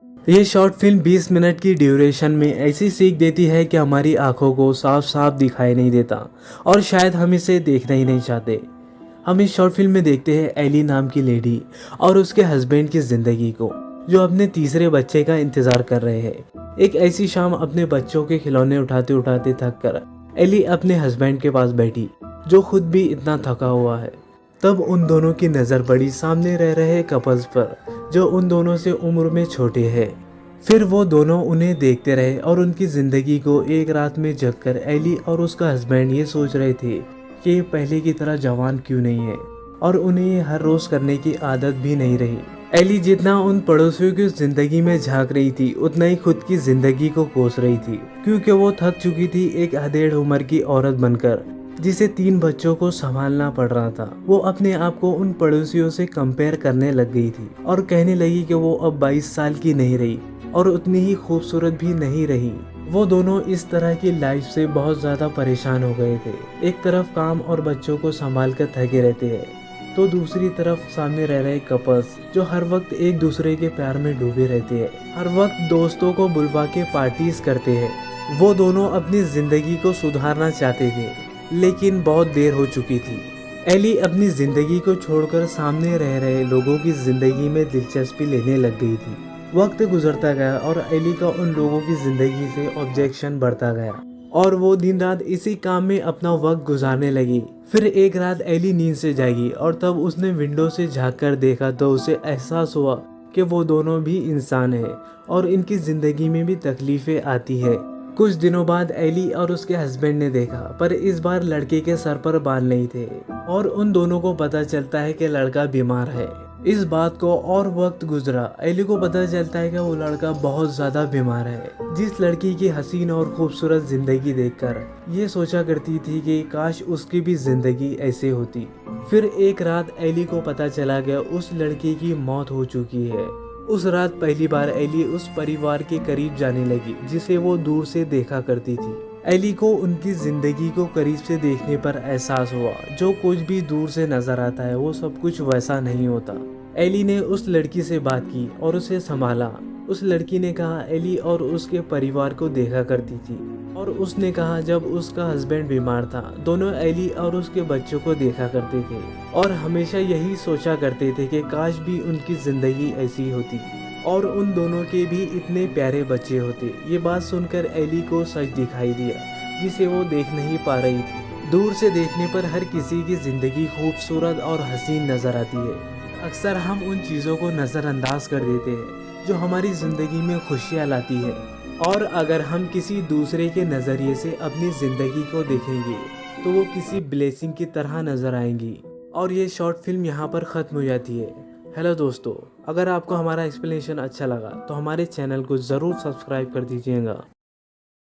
ये short film 20 minute की duration में ऐसी सीख देती है कि हमारी आंखों को साफ साफ दिखाई नहीं देता और शायद हम इसे देखना ही नहीं चाहते। हम इस शॉर्ट फिल्म में देखते हैं एली नाम की लेडी और उसके हस्बैंड की ज़िंदगी को, जो अपने तीसरे बच्चे का इंतज़ार कर रहे हैं। एक ऐसी शाम अपने बच्चों के खिलौने उठाते उठाते थक कर एली अपने हस्बैंड के पास बैठी, जो खुद भी इतना थका हुआ है। तब उन दोनों की नज़र पड़ी सामने रह रहे कपल्स पर, जो उन दोनों से उम्र में छोटे हैं। फिर वो दोनों उन्हें देखते रहे और उनकी ज़िंदगी को एक रात में जगकर एली और उसका हस्बैंड ये सोच रहे थे कि ये पहले की तरह जवान क्यों नहीं है, और उन्हें ये हर रोज़ करने की आदत भी नहीं रही। एली जितना उन पड़ोसियों की ज़िंदगी में झांक रही थी, उतना ही खुद की ज़िंदगी को कोस रही थी, क्योंकि वो थक चुकी थी एक अधेड़ उम्र की औरत बनकर, जिसे 3 बच्चों को संभालना पड़ रहा था। वो अपने आप को उन पड़ोसियों से कंपेयर करने लग गई थी और कहने लगी कि वो अब 22 साल की नहीं रही और उतनी ही खूबसूरत भी नहीं रही। वो दोनों इस तरह की लाइफ से बहुत ज़्यादा परेशान हो गए थे। एक तरफ काम और बच्चों को संभाल कर थके रहते हैं, तो दूसरी तरफ सामने रह रहे कपल्स जो हर वक्त एक दूसरे के प्यार में डूबे रहते हैं, हर वक्त दोस्तों को बुलवा के पार्टीज करते हैं। वो दोनों अपनी ज़िंदगी को सुधारना चाहते थे, लेकिन बहुत देर हो चुकी थी। एली अपनी ज़िंदगी को छोड़कर सामने रह रहे लोगों की ज़िंदगी में दिलचस्पी लेने लग गई थी। वक्त गुजरता गया और एली का उन लोगों की ज़िंदगी से ऑब्जेक्शन बढ़ता गया और वो दिन रात इसी काम में अपना वक्त गुजारने लगी। फिर एक रात एली नींद से जागी और तब उसने विंडो से झाँक कर देखा तो उसे एहसास हुआ कि वो दोनों भी इंसान हैं और इनकी ज़िंदगी में भी तकलीफ़ें आती है। कुछ दिनों बाद एली और उसके हस्बैंड ने देखा, पर इस बार लड़के के सर पर बाल नहीं थे और उन दोनों को पता चलता है कि लड़का बीमार है। इस बात को और वक्त गुजरा, एली को पता चलता है कि वो लड़का बहुत ज़्यादा बीमार है। जिस लड़की की हसीन और खूबसूरत ज़िंदगी देखकर ये सोचा करती थी कि काश उसकी भी ज़िंदगी ऐसे होती। फिर एक रात एली को पता चला कि उस लड़की की मौत हो चुकी है। उस रात पहली बार एली उस परिवार के करीब जाने लगी जिसे वो दूर से देखा करती थी। एली को उनकी ज़िंदगी को करीब से देखने पर एहसास हुआ, जो कुछ भी दूर से नज़र आता है वो सब कुछ वैसा नहीं होता। एली ने उस लड़की से बात की और उसे संभाला। उस लड़की ने कहा एली और उसके परिवार को देखा करती थी, और उसने कहा जब उसका हस्बैंड बीमार था दोनों एली और उसके बच्चों को देखा करते थे और हमेशा यही सोचा करते थे कि काश भी उनकी ज़िंदगी ऐसी होती और उन दोनों के भी इतने प्यारे बच्चे होते। ये बात सुनकर एली को सच दिखाई दिया जिसे वो देख नहीं पा रही थी। दूर से देखने पर हर किसी की ज़िंदगी खूबसूरत और हसीन नज़र आती है। अक्सर हम उन चीज़ों को नज़रअंदाज कर देते हैं जो हमारी ज़िंदगी में खुशियाँ लाती है, और अगर हम किसी दूसरे के नज़रिए से अपनी ज़िंदगी को देखेंगे तो वो किसी ब्लेसिंग की तरह नज़र आएंगी। और ये शॉर्ट फिल्म यहाँ पर ख़त्म हो जाती है। हेलो दोस्तों, अगर आपको हमारा एक्सप्लेनेशन अच्छा लगा तो हमारे चैनल को ज़रूर सब्सक्राइब कर दीजिएगा।